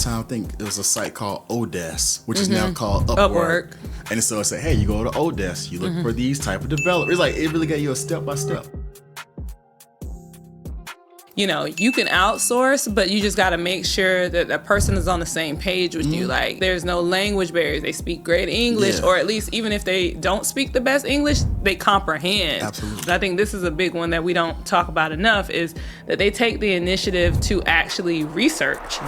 time, I think there was a site called ODesk, which is now called Upwork. And so it said, hey, you go to ODesk, you look for these type of developers. Like, it really got you a step-by-step. You know, you can outsource, but you just got to make sure that that person is on the same page with you. Like, there's no language barriers. They speak great English, or at least even if they don't speak the best English, they comprehend. Absolutely. I think this is a big one that we don't talk about enough, is that they take the initiative to actually research.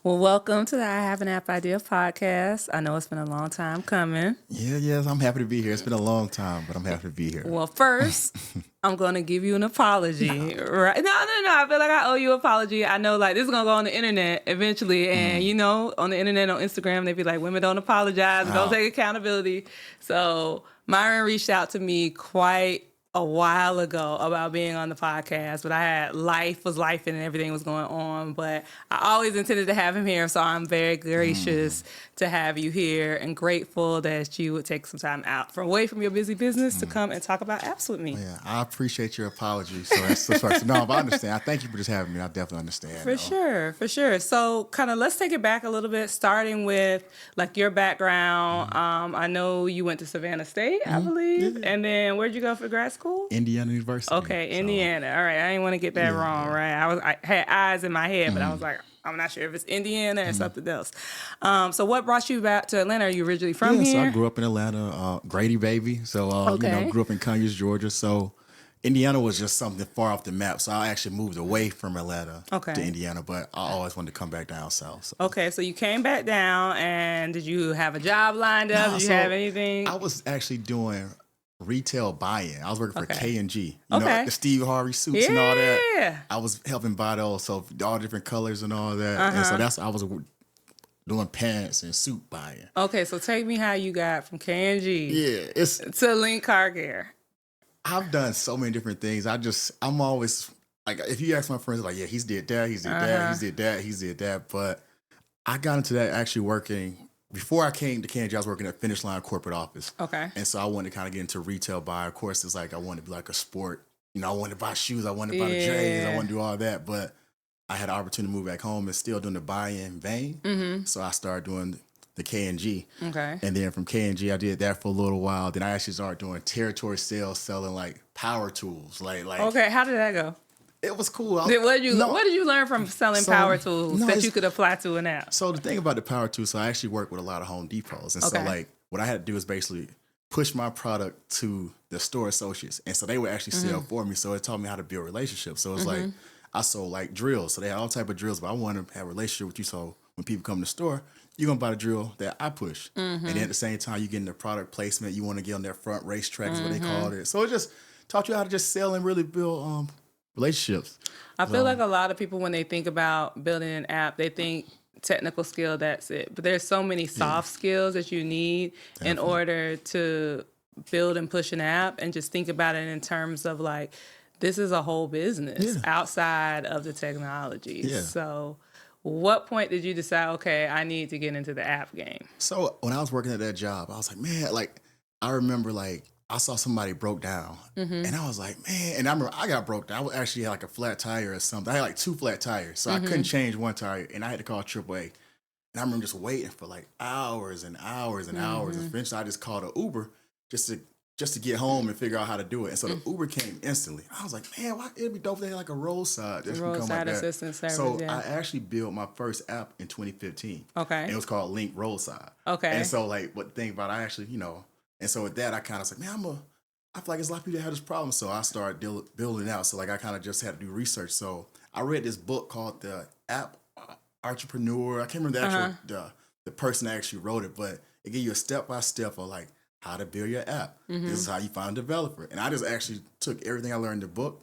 Well, welcome to the I Have an App Idea podcast. I know it's been a long time coming. Yes, I'm happy to be here. It's been a long time, but I'm happy to be here. Well, first, I'm going to give you an apology. Right? No. I feel like I owe you an apology. I know, like, this is going to go on the internet eventually. And, you know, on the internet, on Instagram, they be like, women don't apologize, don't take accountability. So Myron reached out to me quite a while ago about being on the podcast, but I had life and everything was going on, but I always intended to have him here, so I'm very gracious to have you here and grateful that you would take some time out from away from your busy business to come and talk about apps with me. Yeah, I appreciate your apology. So that's no, but I understand. I thank you for just having me. I definitely understand. For sure. So kind of let's take it back a little bit, starting with like your background. I know you went to Savannah State, I believe, and then where'd you go for grad school? Indiana University. Okay, Indiana. All right, I didn't want to get that wrong, right? I had eyes in my head, but I was like, I'm not sure if it's Indiana or something else. So what brought you back to Atlanta? Are you originally from here? So I grew up in Atlanta, Grady baby. So, grew up in Conyers, Georgia. So Indiana was just something far off the map. So I actually moved away from Atlanta to Indiana, but I always wanted to come back down south. So. Okay, so you came back down, and did you have a job lined up? Did you have anything? I was actually doing retail buy-in. I was working for K&G. You know, like the Steve Harvey suits and all that. I was helping buy those, so all different colors and all that. And so I was doing pants and suit buying. Okay, so take me how you got from K&G to Link Car Care. I've done so many different things. I'm always, like, if you ask my friends, like, yeah, he's did that, he's did that, he's did that. But I got into that actually working. Before I came to K&G, I was working at Finish Line corporate office. Okay. And so I wanted to kind of get into retail buy. Of course, it's like I wanted to be like a sport. You know, I wanted to buy shoes. I wanted to buy the J's. I wanted to do all that. But I had an opportunity to move back home and still doing the buy-in vein. So I started doing the K&G. Okay. And then from K&G, I did that for a little while. Then I actually started doing territory sales, selling like power tools. Like. Okay, how did that go? It was cool. What did you learn from selling power tools that you could apply to an app? So the thing about the power tools, so I actually work with a lot of Home Depots. And so like what I had to do is basically push my product to the store associates. And so they would actually sell for me. So it taught me how to build relationships. So it's like I sold like drills. So they had all type of drills, but I wanted to have a relationship with you. So when people come to the store, you're going to buy the drill that I push. And then at the same time, you get in the product placement. You want to get on their front racetrack is what they called it. So it just taught you how to just sell and really build relationships. I feel like a lot of people, when they think about building an app, they think technical skill, that's it. But there's so many soft skills that you need in order to build and push an app, and just think about it in terms of like, this is a whole business outside of the technology. So what point did you decide, okay, I need to get into the app game? So when I was working at that job, I was like, man, like, I remember like, I saw somebody broke down, and I was like, man, and I remember I got broke down. I actually had like a flat tire or something. I had like 2 flat tires, so I couldn't change one tire, and I had to call AAA. And I remember just waiting for like hours and hours and hours. And eventually I just called an Uber just to get home and figure out how to do it. And so the Uber came instantly. I was like, man, why it'd be dope if they had like a roadside assistance service. So I actually built my first app in 2015. Okay. And it was called Link Roadside. Okay. And so like, what the thing about it, I actually, and so with that, I kind of said, man, I feel like there's a lot of people that have this problem. So I started building it out. So like I kind of just had to do research. So I read this book called the App Entrepreneur. I can't remember the actual the person that actually wrote it, but it gave you a step-by-step of like how to build your app. This is how you find a developer. And I just actually took everything I learned in the book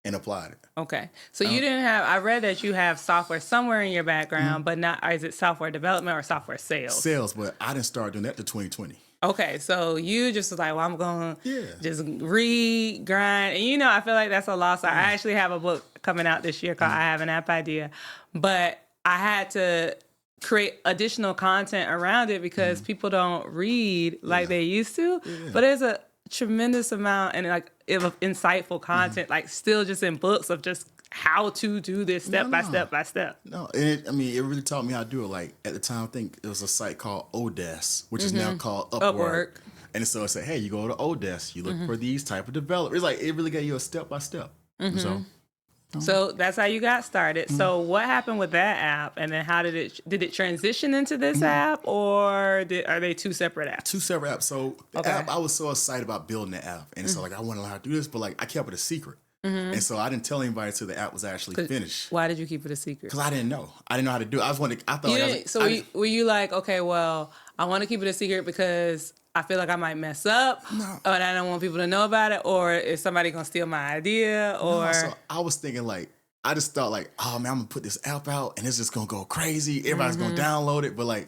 and applied it. Okay. So you didn't have, I read that you have software somewhere in your background, but not, is it software development or software sales? Sales, but I didn't start doing that to 2020. Okay, so you just was like, well, I'm going to just read, grind. And, I feel like that's a loss. I actually have a book coming out this year called I Have an App Idea. But I had to create additional content around it because people don't read like they used to. But there's a tremendous amount and like of insightful content, like still just in books of just how to do this step by step by step. No, and it really taught me how to do it. Like at the time, I think it was a site called ODesk, which is now called Upwork. And so it said, hey, you go to ODesk, you look for these type of developers. It's like, it really gave you a step by step. So that's how you got started. So what happened with that app, and then how did it transition into this app, or are they two separate apps? Two separate apps. So the app, I was so excited about building the app, and so like I want to learn how to do this, but like I kept it a secret, and so I didn't tell anybody until the app was actually finished. Why did you keep it a secret? Because I didn't know. I didn't know how to do it. I thought. Were you like, okay, well, I want to keep it a secret because I feel like I might mess up, or I don't want people to know about it, or is somebody gonna steal my idea, or? No, so I was thinking like, I just thought like, oh man, I'm gonna put this app out and it's just gonna go crazy. Everybody's gonna download it, but like,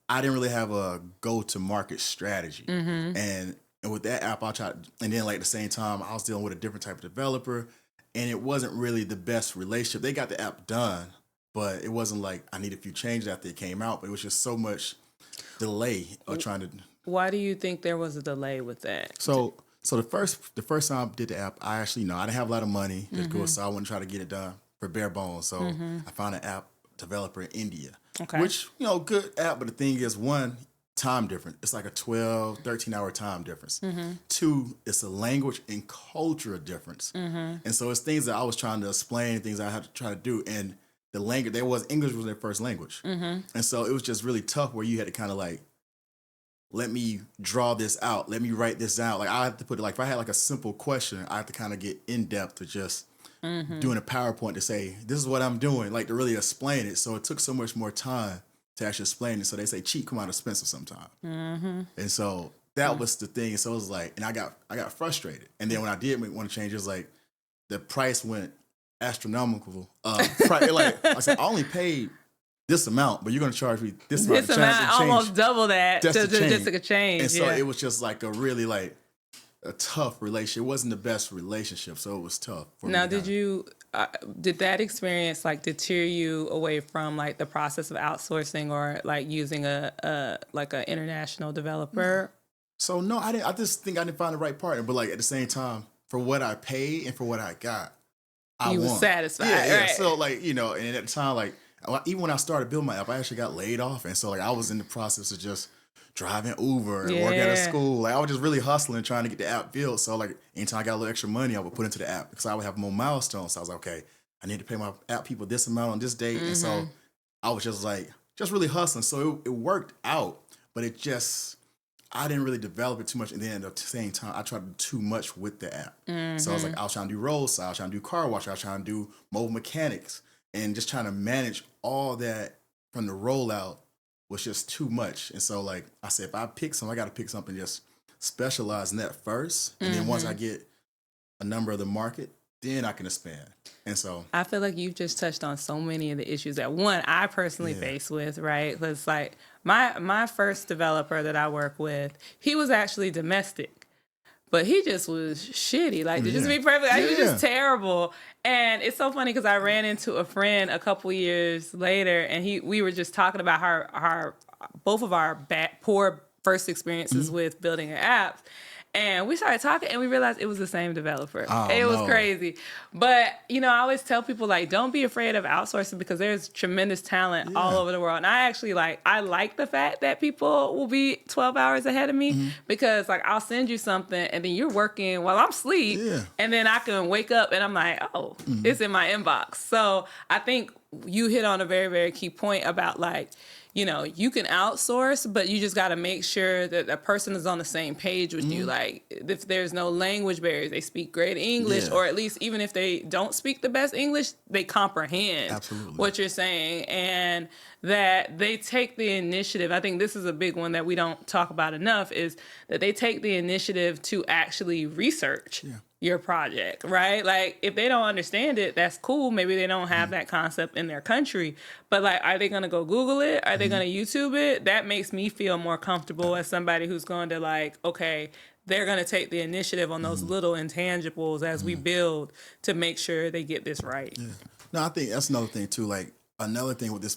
I didn't really have a go-to-market strategy. And with that app, I tried, and then like at the same time, I was dealing with a different type of developer, and it wasn't really the best relationship. They got the app done, but it wasn't like I needed a few changes after it came out. But it was just so much delay of trying to. Why do you think there was a delay with that? So the first time I did the app, I actually, I didn't have a lot of money. Just good, so I wouldn't try to get it done for bare bones. So I found an app developer in India, which, good app. But the thing is, one, time difference. It's like a 12, 13-hour time difference. Two, it's a language and culture difference. And so it's things that I was trying to explain, things I had to try to do. And the language, English was their first language. And so it was just really tough where you had to kind of like, let me draw this out. Let me write this out. Like I have to put it, like if I had like a simple question, I have to kind of get in depth to just doing a PowerPoint to say, this is what I'm doing, like to really explain it. So it took so much more time to actually explain it. So they say cheap come out expensive sometimes. And so that was the thing. So it was like, and I got frustrated. And then when I did want to change, it was like the price went astronomical. Like I said, I only paid this amount, but you're going to charge me this amount. This amount, almost double that just to change. And so it was just like a really like a tough relationship. It wasn't the best relationship, so it was tough. Now, did that experience like deter you away from like the process of outsourcing or like using a international developer? So no, I didn't. I just think I didn't find the right partner. But like at the same time, for what I paid and for what I got, I was satisfied. Yeah. Right? So like and at the time, like. Even when I started building my app, I actually got laid off. And so like I was in the process of just driving Uber and working at a school. Like I was just really hustling, trying to get the app built. So like anytime I got a little extra money, I would put into the app because I would have more milestones. So I was like, okay, I need to pay my app people this amount on this date. And so I was just like, really hustling. So it worked out, but I didn't really develop it too much. And then at the same time, I tried to do too much with the app. So I was like, I was trying to do roadside, I was trying to do car wash, I was trying to do mobile mechanics. And just trying to manage all that from the rollout was just too much. And so, like I said, if I pick something, I got to pick something just specialize in that first. And then once I get a number of the market, then I can expand. And so I feel like you've just touched on so many of the issues that I personally face with, right? Because like my first developer that I work with, he was actually domestic. But he just was shitty. Like, to just be perfect, he was just terrible. And it's so funny because I ran into a friend a couple years later, and we were just talking about both of our poor first experiences with building an app. And we started talking, and we realized it was the same developer. It was crazy. But, I always tell people, like, don't be afraid of outsourcing because there's tremendous talent all over the world. And I actually, I like the fact that people will be 12 hours ahead of me because, like, I'll send you something, and then you're working while I'm asleep. And then I can wake up, and I'm like, oh, it's in my inbox. So I think you hit on a very, very key point about, like, you can outsource, but you just got to make sure that the person is on the same page with you. Like, if there's no language barriers, they speak great English, or at least even if they don't speak the best English, they comprehend what you're saying, and that they take the initiative. I think this is a big one that we don't talk about enough, is that they take the initiative to actually research your project, right? Like, if they don't understand it, that's cool. Maybe they don't have that concept in their country, but like, are they going to go Google it? Are they going to YouTube it? That makes me feel more comfortable as somebody who's going to like, okay, they're going to take the initiative on those little intangibles as we build to make sure they get this right. No, I think that's another thing too. Like, another thing with this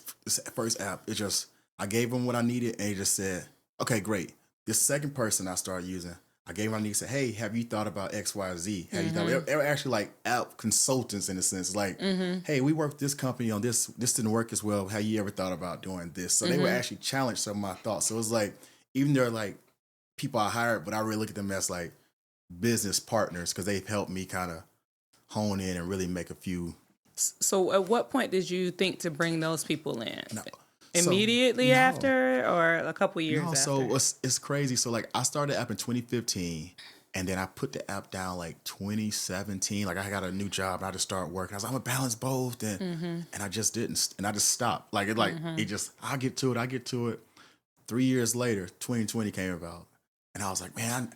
first app is just, I gave them what I needed and he just said, okay, great. This second person I started using, I gave my niece, said, hey, have you thought about X, Y, Z? Have you thought? They were actually like app consultants in a sense. Like, hey, we work with this company on this. This didn't work as well. Have you ever thought about doing this? So they would actually challenge some of my thoughts. So it was like, even they're like people I hired, but I really look at them as like business partners because they've helped me kind of hone in and really make a few. So at what point did you think to bring those people in? No. Immediately after or a couple years after? So it's crazy. So like I started the app in 2015 and then I put the app down like 2017. Like I got a new job and I just started working. I was like, I'm gonna balance both. And I just didn't. And I just stopped. Like it just, I get to it. 3 years later, 2020 came about. And I was like, man,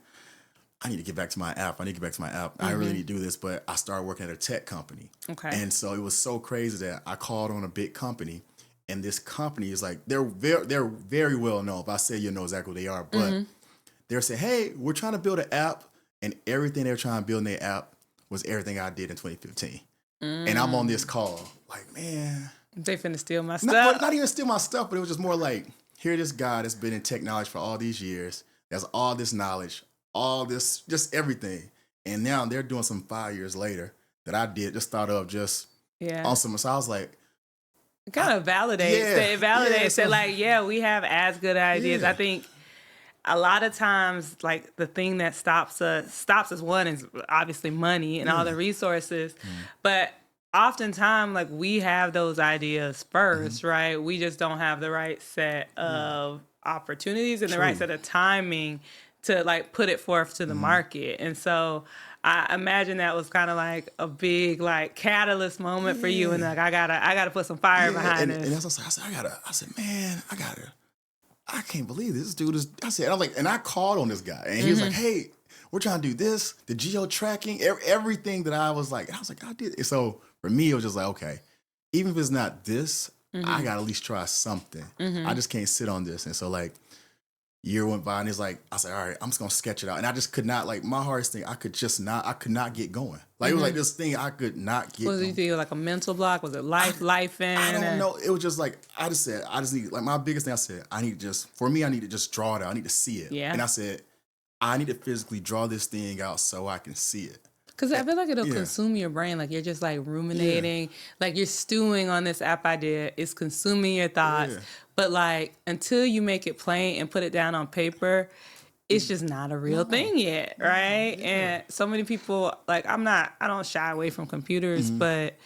I need to get back to my app. I really need to do this. But I started working at a tech company. Okay. And so it was so crazy that I called on a big company. And this company is like, they're very well known. If I say you know exactly what they are. But they're saying, hey, we're trying to build an app. And everything they're trying to build in their app was everything I did in 2015. And I'm on this call like, man. They finna steal my stuff. Not even steal my stuff, but it was just more like, here this guy that's been in technology for all these years. Has all this knowledge, all this, just everything. And now they're doing some 5 years later that I just thought of just on some. So I was like, it kind of validates. It validates that, like, we have as good ideas. I think a lot of times, like, the thing that stops us one is obviously money and all the resources. But oftentimes, like, we have those ideas first, right? We just don't have the right set of opportunities and the right set of timing to, like, put it forth to the market. And so I imagine that was kind of like a big like catalyst moment for you, and like I gotta put some fire behind this. And that's what I said, man, I can't believe this dude is. I'm like, and I called on this guy, and he was like, hey, we're trying to do this, the geo tracking, everything that I was like, and I was like, I did it. So for me, it was just like, okay, even if it's not this, I gotta at least try something. I just can't sit on this. And so like, year went by and it's like, I said, all right, I'm just going to sketch it out. And I just could not, like, my hardest thing, I could not get going. Like, it was like this thing I could not get going. Was it like a mental block? Was it life in? I don't know. It was just like, I just need, like, my biggest thing I said, I need to just draw it out. I need to see it. Yeah. And I said, I need to physically draw this thing out so I can see it. Because I feel like it'll consume your brain. Like, you're just, like, ruminating. Like, you're stewing on this app idea. It's consuming your thoughts. But, like, until you make it plain and put it down on paper, it's just not a real thing yet, right? And so many people, like, I don't shy away from computers, but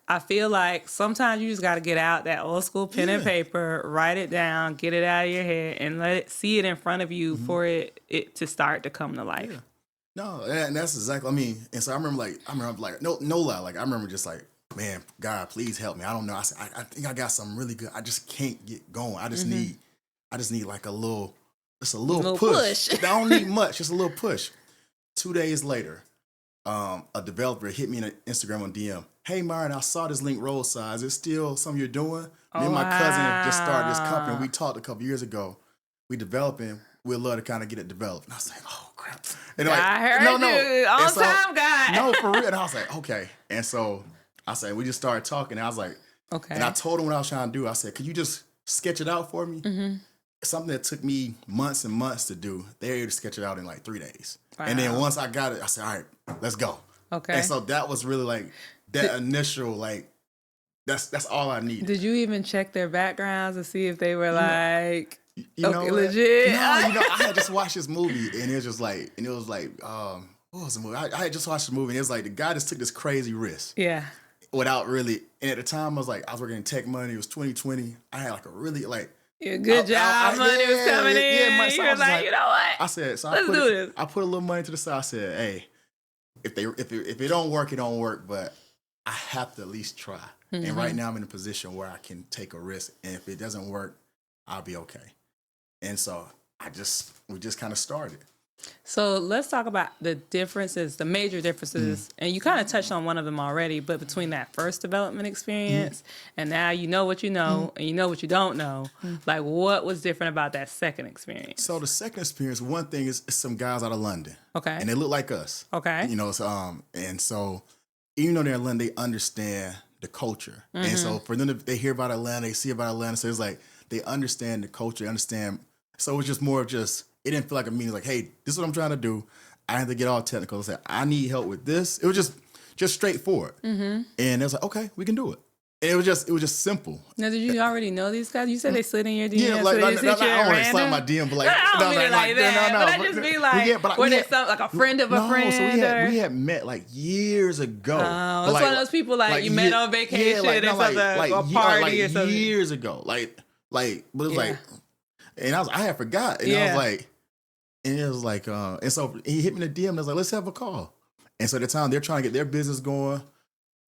I feel like sometimes you just got to get out that old school pen and paper, write it down, get it out of your head, and see it in front of you for it to start to come to life. Yeah. No, and that's exactly, I mean, and so I remember like, no lie, like, I remember just like, man, God, please help me. I don't know. I said, I think I got something really good. I just can't get going. I just need like a little push. I don't need much, just a little push. 2 days later, a developer hit me on Instagram on DM. Hey, Myron, I saw this link roadside. Is it still something you're doing? Me and my cousin have just started this company. We talked a couple years ago. We developing. We'd love to kind of get it developed. And I was like, oh, crap. And like, I heard you. On time, guy. No, for real. And I was like, okay. And so I said, we just started talking. And I was like, okay. And I told him what I was trying to do. I said, could you just sketch it out for me? Something that took me months and months to do. They were able to sketch it out in like 3 days. Wow. And then once I got it, I said, all right, let's go. Okay. And so that was really like that initial, like, that's all I needed. Did you even check their backgrounds to see if they were like... legit. No, I had just watched this movie and it was like, what was the movie? I had just watched the movie and it was like the guy just took this crazy risk. Yeah. Without really, and at the time I was working in tech money. It was 2020. I had like a really like good job. Money was coming in. Money, so you were like, you know what? I said, so let's do this. I put a little money to the side. I said, hey, if it don't work, it don't work. But I have to at least try. And right now I'm in a position where I can take a risk. And if it doesn't work, I'll be okay. And so we just kind of started. So let's talk about the differences, the major differences. And you kind of touched on one of them already, but between that first development experience and now you know what you know and you know what you don't know, like what was different about that second experience? So the second experience, one thing is some guys out of London. Okay. And they look like us. Okay. And so even though they're in London, they understand the culture. And so for them, they hear about Atlanta, they see about Atlanta. So it's like, they understand the culture, understand. So it's just more of just it didn't feel like a meeting. Like, hey, this is what I'm trying to do. I had to get all technical. I said, I need help with this. It was just straightforward. And it was like, okay, we can do it. And it was just simple. Now, did you already know these guys? You said they slid in your DM. Yeah, like, I don't want to slap my DM, but like, I don't mean it like that. But I just be like, were they like a friend of a friend? So we had met like years ago. Oh, it's one of those people like you met on vacation or something, a party or something. Years ago, but it was like, and I had forgot, and I was like, and it was like, and so he hit me in the DM, and I was like, let's have a call. And so at the time they're trying to get their business going,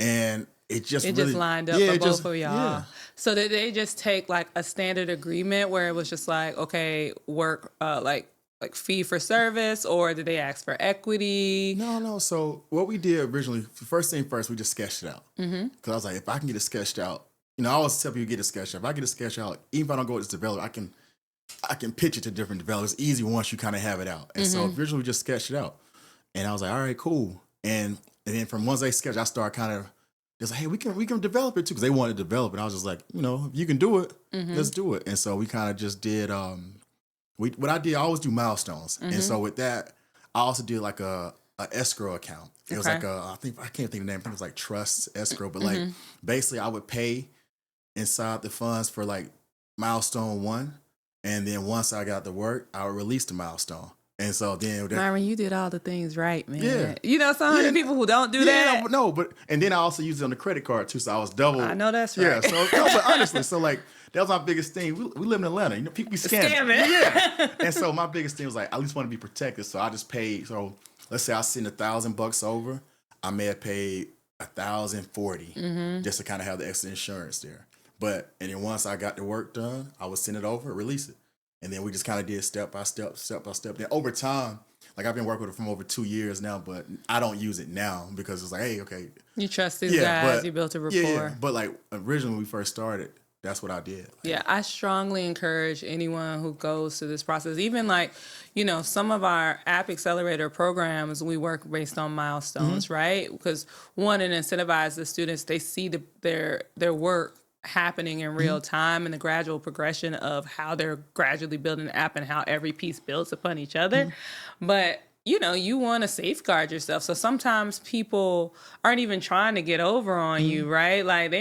and it just lined up for both of y'all. Yeah. So did they just take like a standard agreement where it was just like, okay, work like fee for service, or did they ask for equity? No. So what we did originally, first thing first, we just sketched it out. Because I was like, if I can get it sketched out, I always tell people get it sketched out. If I get it sketched out, even if I don't go with this developer, I can pitch it to different developers. It's easy once you kind of have it out. And so originally we just sketched it out. And I was like, all right, cool. And then from once they sketched, I started kind of, it's like, hey, we can develop it too, because they wanted to develop it. I was just like, if you can do it, let's do it. And so we kind of just did. What I did, I always do milestones, and so with that, I also did like a escrow account. It was like I can't think of the name. I think it was like trust escrow, but like basically I would pay inside the funds for like milestone 1, and then once I got the work, I would release the milestone. And so then, Myron, you did all the things right, man. Yeah, so many people who don't do that. And then I also used it on the credit card too, so I was double. I know that's right. Yeah, so but honestly, so like that was my biggest thing. We live in Atlanta, people be scamming. Yeah, and so my biggest thing was like I at least want to be protected, so I just paid. So let's say I send $1,000 over, I may have paid $1,040 just to kind of have the extra insurance there. And then once I got the work done, I would send it over, release it. And then we just kind of did step by step. Then over time, like I've been working with it from over 2 years now, but I don't use it now because it's like, hey, okay. You trust these guys, you built a rapport. Yeah, but like originally when we first started, that's what I did. I strongly encourage anyone who goes through this process, even like, some of our App Accelerator programs, we work based on milestones, right? Because one, it incentivizes the students, they see their work happening in real time and the gradual progression of how they're gradually building the app and how every piece builds upon each other. But, you want to safeguard yourself. So sometimes people aren't even trying to get over on you, right? Like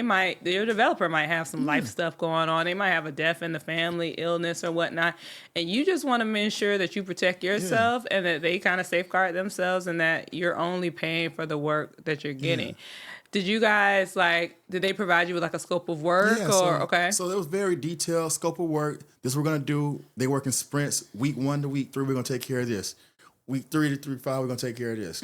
your developer might have some life stuff going on. They might have a death in the family, illness or whatnot. And you just want to ensure that you protect yourself and that they kind of safeguard themselves and that you're only paying for the work that you're getting. Did you guys did they provide you with like a scope of work okay? So it was very detailed scope of work. This is what we're going to do. They work in sprints. Week 1 to week 3, we're going to take care of this. Week 3 to week 5, we're going to take care of this.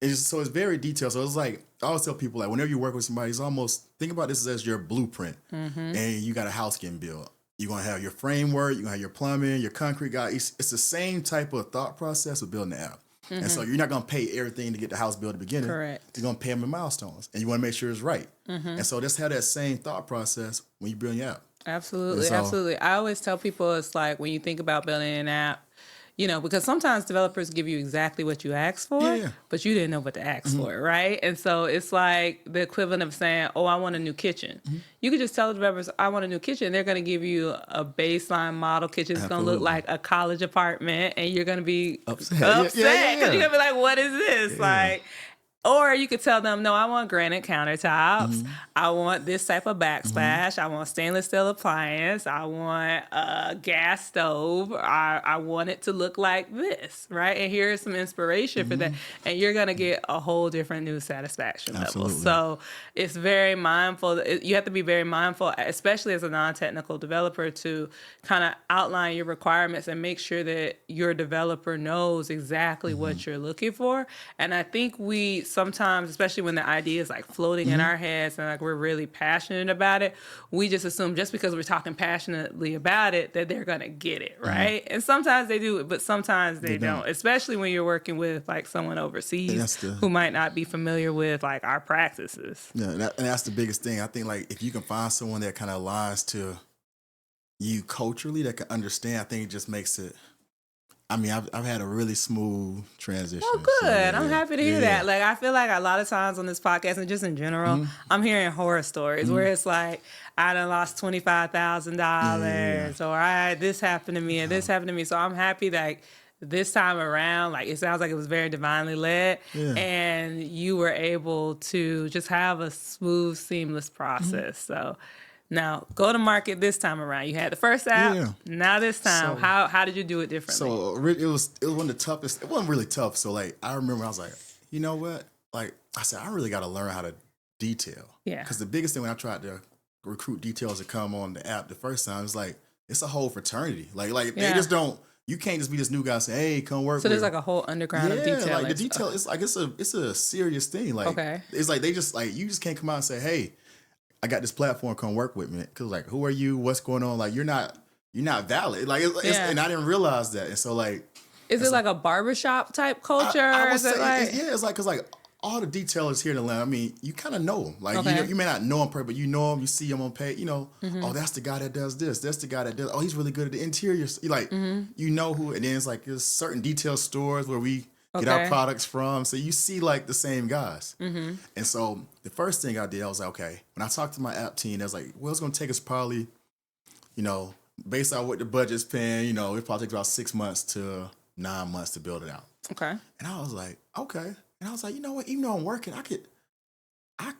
It's very detailed. So it's like, I always tell people like whenever you work with somebody, it's almost, think about this as your blueprint. And you got a house getting built. You're going to have your framework, you're going to have your plumbing, your concrete guy. It's the same type of thought process of building the app. And so you're not going to pay everything to get the house built at the beginning. Correct. You're going to pay them in milestones. And you want to make sure it's right. And so just have that same thought process when you build your app. Absolutely, absolutely. I always tell people it's like when you think about building an app, because sometimes developers give you exactly what you asked for, but you didn't know what to ask for, right? And so it's like the equivalent of saying, oh, I want a new kitchen. You could just tell the developers, I want a new kitchen. They're going to give you a baseline model kitchen. It's going to look like a college apartment, and you're going to be upset because you're going to be like, what is this? Or you could tell them, no, I want granite countertops. I want this type of backsplash. I want stainless steel appliance. I want a gas stove. I want it to look like this, right? And here's some inspiration for that. And you're going to get a whole different new satisfaction level. So it's very mindful. You have to be very mindful, especially as a non-technical developer, to kind of outline your requirements and make sure that your developer knows exactly what you're looking for. And I think we sometimes, especially when the idea is like floating in our heads and like we're really passionate about it, we just assume just because we're talking passionately about it that they're going to get it, right? And sometimes they do, but sometimes they don't, especially when you're working with like someone overseas who might not be familiar with like our practices. Yeah, and that's the biggest thing. I think like if you can find someone that kind of aligns to you culturally, that can understand, I think it just makes it I mean, I've had a really smooth transition. Oh, good. So, yeah, I'm happy to hear that. Like, I feel like a lot of times on this podcast and just in general, I'm hearing horror stories where it's like, I done lost $25,000 or this happened to me and this happened to me. So I'm happy that this time around, like, it sounds like it was very divinely led and you were able to just have a smooth, seamless process. So now go to market this time around. You had the first app. Now this time, So- how did you do it differently? So it was one of the toughest. It wasn't really tough. So like I remember I was like, you know what? Like I said, I really got to learn how to detail. Yeah. Because the biggest thing when I tried to recruit details to come on the app the first time, it's like it's a whole fraternity. Like they just don't. You can't just be this new guy saying, "Hey, come work." So there's like a whole underground of detail. Like the detail. It's like it's a serious thing. Like it's like they just like you just can't come out and say, "Hey, I got this platform, come work with me." Because like, who are you? What's going on? Like you're not valid. Like and I didn't realize that. And so like, is it like a barbershop type culture? I would is it say, like it's like because like all the detailers here in Atlanta. I mean, you kind of know them. Like you may not know them, but you know them. You see them on page. You know, oh, that's the guy that does this. That's the guy that does. Oh, he's really good at the interior. Like you know who. And then it's like there's certain detail stores where we get our products from. So you see like the same guys. And so the first thing I did, I was like, okay. When I talked to my app team, I was like, well, it's going to take us probably, you know, based on what the budget's paying, you know, it probably takes about 6 months to 9 months to build it out. Okay. And I was like, okay. And I was like, you know what? Even though I'm working, I could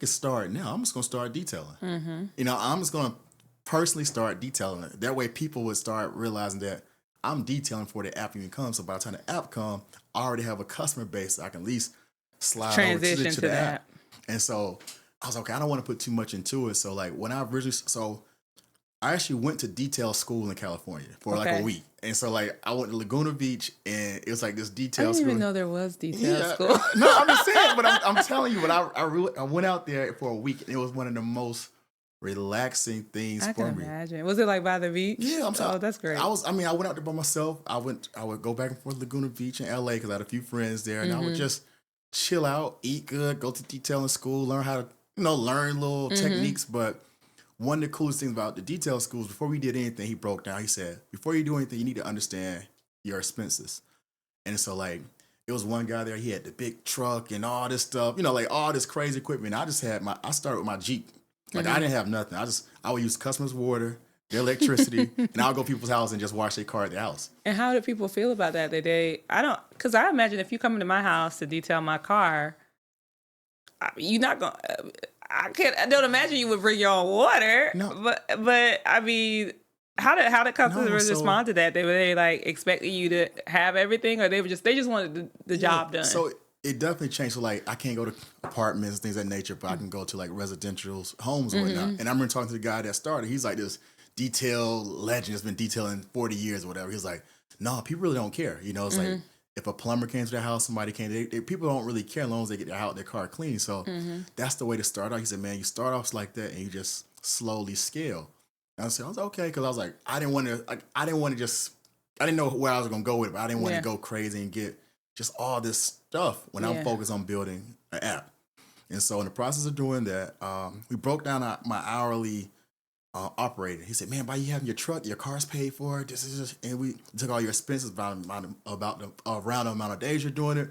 start now. I'm just going to start detailing. You know, I'm just going to personally start detailing it. That way people would start realizing that I'm detailing before the app even comes. So by the time the app comes, I already have a customer base so I can at least slide transition over to the app. And so I was like, okay, I don't want to put too much into it. So like when I originally, I actually went to detail school in California for like a week. And so like I went to Laguna Beach and it was like this detail school. I didn't even know there was detail school. No, I'm just saying, but I'm telling you, but I went out there for a week and it was one of the most relaxing things for me. I can imagine. Was it like by the beach? Yeah, I'm sorry. Oh, that's great. I went out there by myself. I would go back and forth to Laguna Beach in LA because I had a few friends there, and I would just chill out, eat good, go to detailing school, learn how to learn little techniques. But one of the coolest things about the detail schools, before we did anything, he broke down. He said, before you do anything, you need to understand your expenses. And so like it was one guy there. He had the big truck and all this stuff, like all this crazy equipment. I started with my Jeep. Like I didn't have nothing. I would use customers' water, their electricity, and I'll go to people's house and just wash their car at their house. And how did people feel about that? Because I imagine if you come into my house to detail my car, you're not going to, I don't imagine you would bring your own water. No. But I mean, how did customers respond to that? Were they like expecting you to have everything, or they just wanted the job done? So it definitely changed. So like I can't go to apartments, things of that nature, but I can go to like residential homes and whatnot. And I remember talking to the guy that started. He's like this detail legend has been detailing 40 years or whatever. He's like, no, people really don't care. It's like if a plumber came to their house, somebody came, people don't really care as long as they get their car clean. So that's the way to start out. He said, man, you start off like that and you just slowly scale. And I said, I was okay, because I was like, I didn't know where I was gonna go with it, but I didn't want to go crazy and get just all this stuff when I'm focused on building an app. And so in the process of doing that, we broke down my hourly operator. He said, man, by you having your truck, your car's paid for, and we took all your expenses about around the amount of days you're doing it.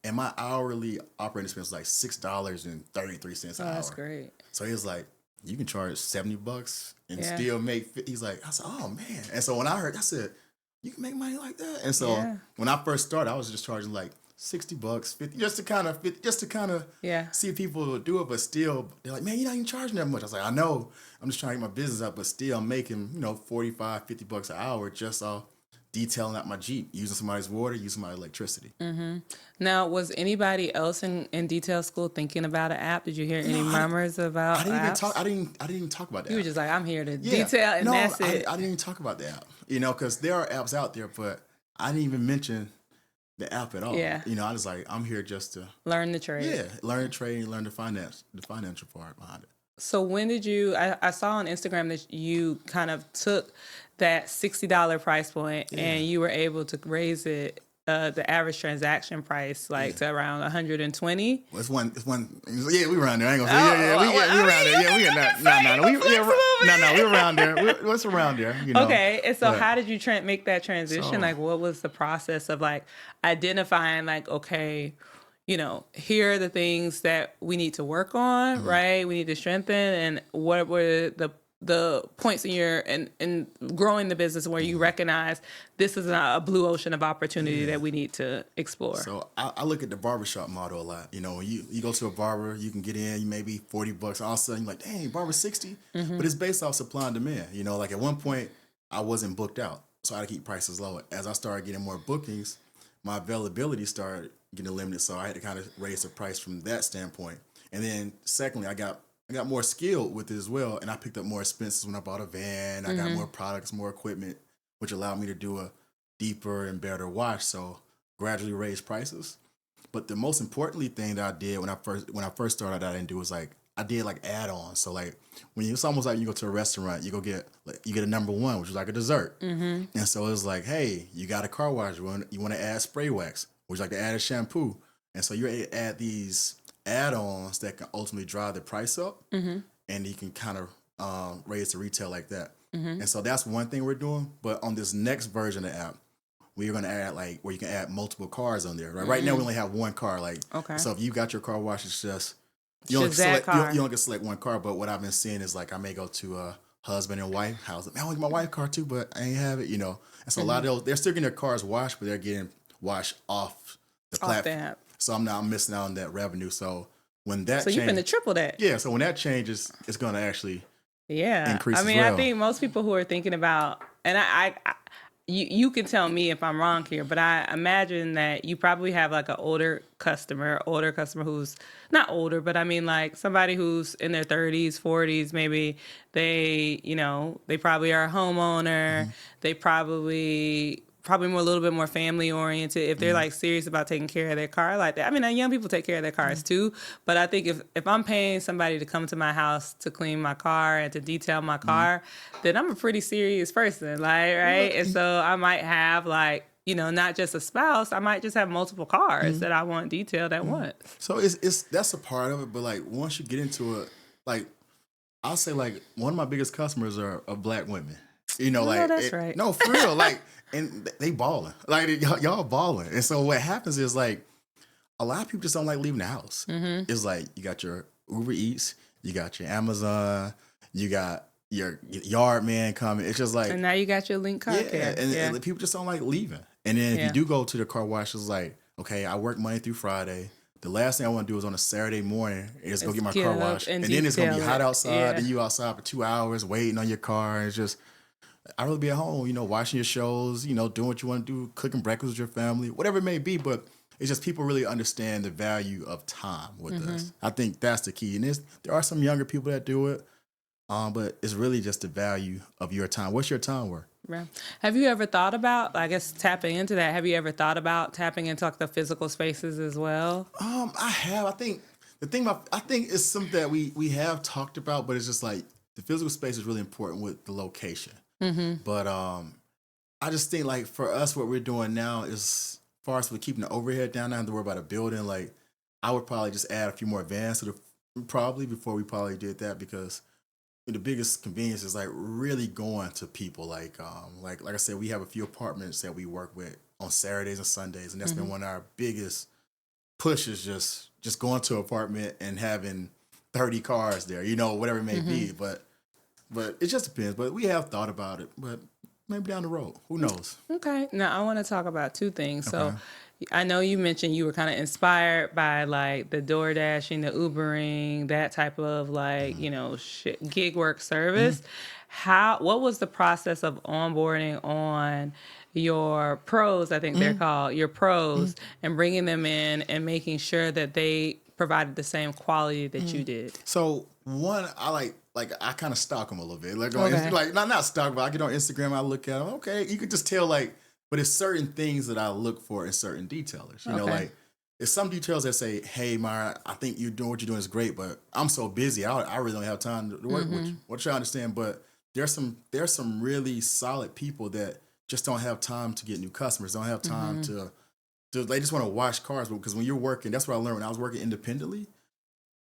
And my hourly operating expense was like $6.33 an hour. That's great. So he was like, you can charge $70 and still make 50. He's like, I said, oh man. And so when I heard, I said, you can make money like that. And so when I first started, I was just charging like $60, 50, just to kind of see if people would do it. But still, they're like, man, you're not even charging that much. I was like, I know, I'm just trying to get my business up, but still I'm making, $45, $50 an hour just off detailing out my Jeep, using somebody's water, using my electricity. Now, was anybody else in detail school thinking about an app? Did you hear any murmurs about apps? I didn't even talk about that. You were just like, I'm here to detail, and that's it. I didn't even talk about the app, because there are apps out there, but I didn't even mention the app at all. Yeah. I was like, I'm here just to learn the trade. Yeah, learn the trade and learn the financial part behind it. So when did you, I saw on Instagram that you kind of took that $60 price point and you were able to raise it the average transaction price like to around 120. Well, it's one. Yeah, we around there. I ain't gonna say. We around there. Yeah, we around there. What's around there? You know? Okay, and so how did you make that transition? So, like, what was the process of like identifying like, okay, you know, here are the things that we need to work on, right? We need to strengthen, and what were the points in your in growing the business where you recognize this is a blue ocean of opportunity that we need to explore? So I look at the barbershop model a lot. You know, when you go to a barber, you can get in, you maybe $40. All of a sudden, you're like, dang, barber 60. But it's based off supply and demand. You know, like at one point, I wasn't booked out, so I had to keep prices low. As I started getting more bookings, my availability started getting limited, so I had to kind of raise the price from that standpoint. And then secondly, I got more skilled with it as well, and I picked up more expenses when I bought a van. I got more products, more equipment, which allowed me to do a deeper and better wash. So gradually raise prices. But the most importantly thing that I did when I first started, I didn't do was like I did like add-ons. So like it's almost like you go to a restaurant, you get a number one, which is like a dessert. And so it was like, hey, you got a car wash, you want to add spray wax, would you like to add a shampoo? And so you add these add-ons that can ultimately drive the price up, and you can kind of raise the retail like that. And so that's one thing we're doing. But on this next version of the app, we're going to add like where you can add multiple cars on there. Right now we only have one car. Like, so if you got your car wash, it's just you only can select one car. But what I've been seeing is like I may go to a husband and wife house. I want my wife's car too, but I ain't have it. You know, and so a lot of those they're still getting their cars washed, but they're getting washed off the platform. So I'm missing out on that revenue. So when that you're going to triple that. Yeah. So when that changes, it's going to actually increase. I mean, as well. I think most people who are thinking about, and you can tell me if I'm wrong here, but I imagine that you probably have like an older customer who's not older, but I mean like somebody who's in their 30s, 40s, maybe they probably are a homeowner. They probably more a little bit more family oriented. If they're like serious about taking care of their car like that. I mean, young people take care of their cars too, but I think if I'm paying somebody to come to my house to clean my car and to detail my car, then I'm a pretty serious person, like, right? And so I might have like, not just a spouse, I might just have multiple cars that I want detailed at once. So that's a part of it, but like once you get into it, like I'll say like one of my biggest customers are Black women. That's right. No, for real, like. And they balling. Like, y'all balling. And so what happens is, like, a lot of people just don't like leaving the house. It's like, you got your Uber Eats, you got your Amazon, you got your yard man coming. It's just like... And now you got your Link car care. And people just don't like leaving. And then if you do go to the car wash, it's like, okay, I work Monday through Friday. The last thing I want to do is on a Saturday morning is go get my car washed. And then it's going to be hot outside. And you outside for 2 hours waiting on your car. It's just... I'd rather be at home, watching your shows, doing what you want to do, cooking breakfast with your family, whatever it may be. But it's just people really understand the value of time with us. I think that's the key. And there are some younger people that do it, but it's really just the value of your time. What's your time worth? Right. Have you ever thought about, I guess, tapping into that? Have you ever thought about tapping into like the physical spaces as well? I have. I think it's something that we have talked about, but it's just like the physical space is really important with the location. But I just think like for us, what we're doing now is as far as we're keeping the overhead down, not have to worry about a building. Like I would probably just add a few more vans to before we probably did that, because the biggest convenience is like really going to people. Like I said, we have a few apartments that we work with on Saturdays and Sundays, and that's been one of our biggest pushes. Just going to an apartment and having 30 cars there, whatever it may be, But it just depends. But we have thought about it. But maybe down the road. Who knows? Okay. Now, I want to talk about two things. Okay. So I know you mentioned you were kind of inspired by like the DoorDashing, the Ubering, that type of like, gig work service. What was the process of onboarding on your pros, I think they're called, your pros, and bringing them in and making sure that they provided the same quality that you did? So one, I kind of stalk them a little bit. Like, not stalk, but I get on Instagram, I look at them. Okay, you could just tell but it's certain things that I look for in certain detailers. Like it's some details that say, "Hey, Myron, I think you're doing what you're doing is great, but I'm so busy, I really don't have time to work with you." What you understand? But there's some really solid people that just don't have time to get new customers, don't have time to they just want to wash cars. Because when you're working, that's what I learned when I was working independently.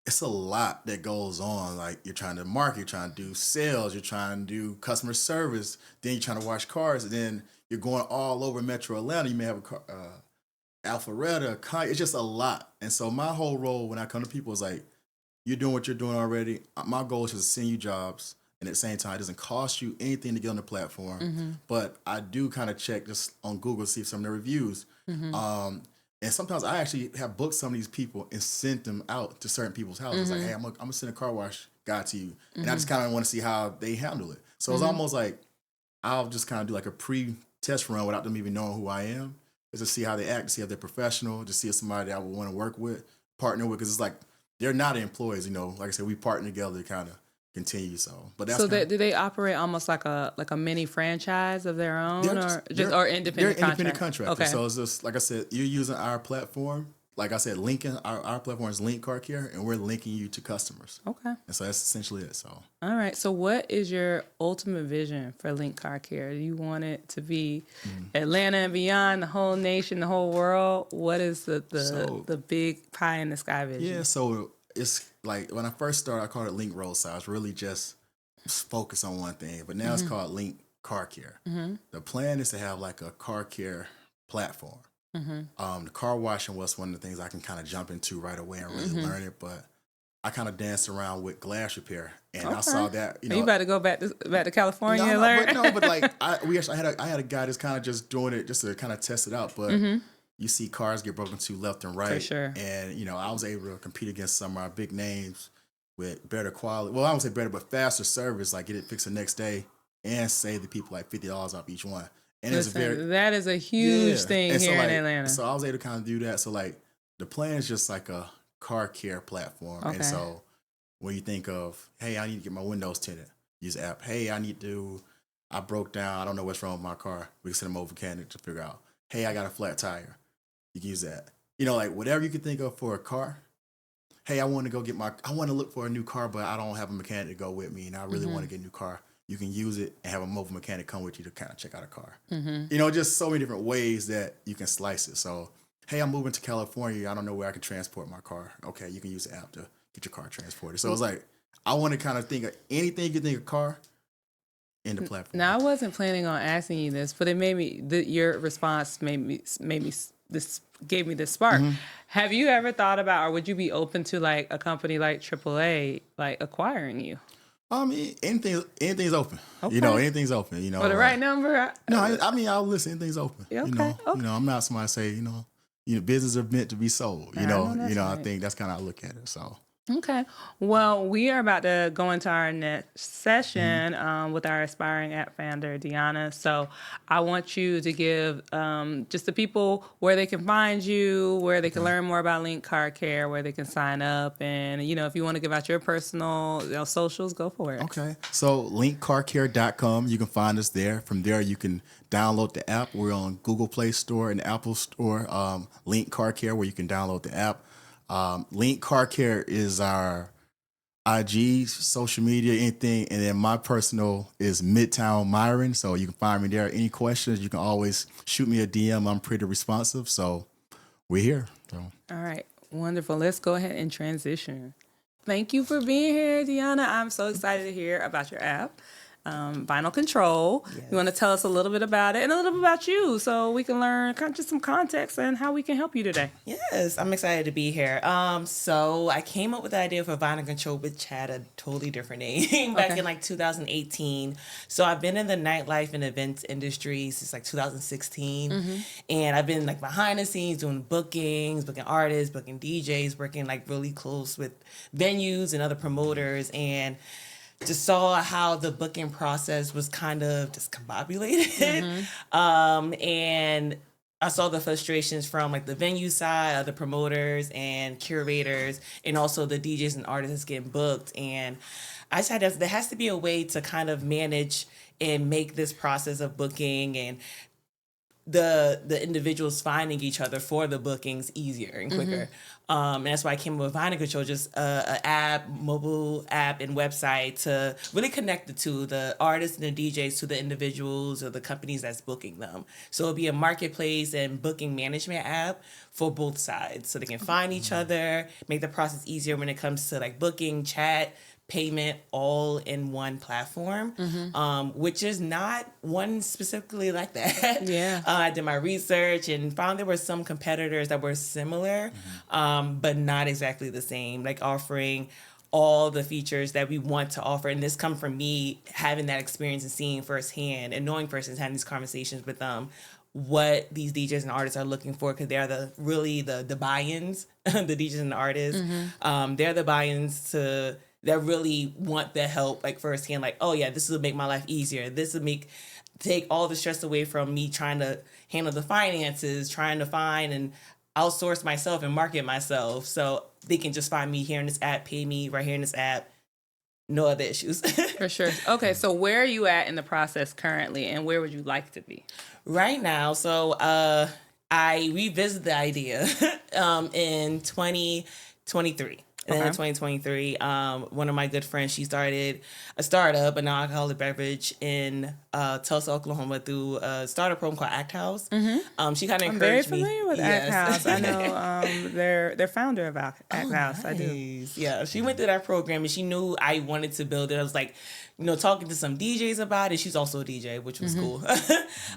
It's a lot that goes on. Like you're trying to market, you're trying to do sales, you're trying to do customer service, then you're trying to wash cars, and then you're going all over Metro Atlanta. You may have a car, Alpharetta. It's just a lot. And so my whole role when I come to people is like, you're doing what you're doing already. My goal is to send you jobs. And at the same time, it doesn't cost you anything to get on the platform. But I do kind of check just on Google to see some of the reviews. And sometimes I actually have booked some of these people and sent them out to certain people's houses. Like, hey, I'm gonna send a car wash guy to you. And I just kind of want to see how they handle it. So it's almost like I'll just kind of do like a pre-test run without them even knowing who I am. Just to see how they act, to see if they're professional, to see if somebody that I would want to work with, partner with. Because it's like, they're not employees, you know. Like I said, we partner together to kind of continue. So, but that's do they operate almost like a mini franchise of their own, or independent? They're independent contractors. Okay. So it's just like I said, you're using our platform. Like I said, linking our platform is Link Car Care, and we're linking you to customers. Okay. And so that's essentially it. So. All right. So what is your ultimate vision for Link Car Care? Do you want it to be Atlanta and beyond, the whole nation, the whole world? What is the big pie in the sky vision? Yeah. So it's like when I first started, I called it Link Roadside. It's really just focus on one thing, but now it's called Link Car Care. The plan is to have like a car care platform. The car washing was one of the things I can kind of jump into right away and really learn it, but I kind of danced around with glass repair, and I saw that you better go back to California and learn. But like I had a guy that's kind of just doing it just to kind of test it out, but. You see cars get broken to left and right. For sure. And, you know, I was able to compete against some of our big names with better quality. Well, I won't say better, but faster service, like get it fixed the next day and save the people like $50 off each one. And that is a huge thing here in Atlanta. So I was able to kind of do that. So like the plan is just like a car care platform. Okay. And so when you think of, hey, I need to get my windows tinted, use the app. Hey, I broke down. I don't know what's wrong with my car. We can send them over mechanic to figure out. Hey, I got a flat tire. You can use that. You know, like whatever you can think of for a car. Hey, I want to look for a new car, but I don't have a mechanic to go with me, and I really want to get a new car. You can use it and have a mobile mechanic come with you to kind of check out a car. You know, just so many different ways that you can slice it. So, hey, I'm moving to California. I don't know where I can transport my car. Okay, you can use the app to get your car transported. So it's like, I want to kind of think of anything you can think of car in the platform. Now, I wasn't planning on asking you this, but it made me, your response gave me this spark. Have you ever thought about, or would you be open to like a company like AAA, like acquiring you? I mean, anything's open. Okay. You know, anything's open. You know, for the right number. I'll listen. Anything's open. Okay. You know, I'm not somebody to say, you know, business are meant to be sold. You know, right. I think that's kind of how I look at it. So. Okay. Well, we are about to go into our next session with our aspiring app founder, Deanna. So I want you to give just the people where they can find you, where they can learn more about Link Car Care, where they can sign up. And, you know, if you want to give out your personal socials, go for it. Okay. So linkcarcare.com, you can find us there. From there, you can download the app. We're on Google Play Store and Apple Store, Link Car Care, where you can download the app. Link Car Care is our IG, social media, anything. And then my personal is Midtown Myron. So you can find me there. Any questions, you can always shoot me a DM. I'm pretty responsive. So we're here. So. All right. Wonderful. Let's go ahead and transition. Thank you for being here, Deanna. I'm so excited to hear about your app. Vinyl Control. Yes. You want to tell us a little bit about it and a little bit about you so we can learn just some context and how we can help you today. Yes, I'm excited to be here. So I came up with the idea for Vinyl Control, which had a totally different name back in like 2018. So I've been in the nightlife and events industry since like 2016. And I've been like behind the scenes doing bookings, booking artists, booking DJs, working like really close with venues and other promoters, and just saw how the booking process was kind of discombobulated. And I saw the frustrations from like the venue side, the promoters and curators, and also the DJs and artists getting booked. And I just there has to be a way to kind of manage and make this process of booking and the individuals finding each other for the bookings easier and quicker. And that's why I came up with Volume Control, just an app, mobile app and website to really connect the two, the artists and the DJs, to the individuals or the companies that's booking them. So it'll be a marketplace and booking management app for both sides, so they can find each other, make the process easier when it comes to like booking, chat, payment, all in one platform, which is not one specifically like that. Yeah. I did my research and found there were some competitors that were similar, but not exactly the same, like offering all the features that we want to offer. And this come from me having that experience and seeing firsthand and knowing firsthand, having these conversations with them, what these DJs and artists are looking for, because they're the buy-ins, the DJs and the artists. They're the buy-ins that really want the help, like firsthand, like, oh yeah, this will make my life easier. This will take all the stress away from me trying to handle the finances, trying to find and outsource myself and market myself. So they can just find me here in this app, pay me right here in this app. No other issues. For sure. Okay, so where are you at in the process currently, and where would you like to be? Right now, so I revisited the idea in 2023. And in 2023, one of my good friends, she started a startup, a non-alcoholic beverage in Tulsa, Oklahoma, through a startup program called Act House. She kind of encouraged me. I'm very familiar with Act House. I know they're founder of Act House. Nice. I do. Yeah, she went through that program and she knew I wanted to build it. I was like, talking to some DJs about it. She's also a DJ, which was cool.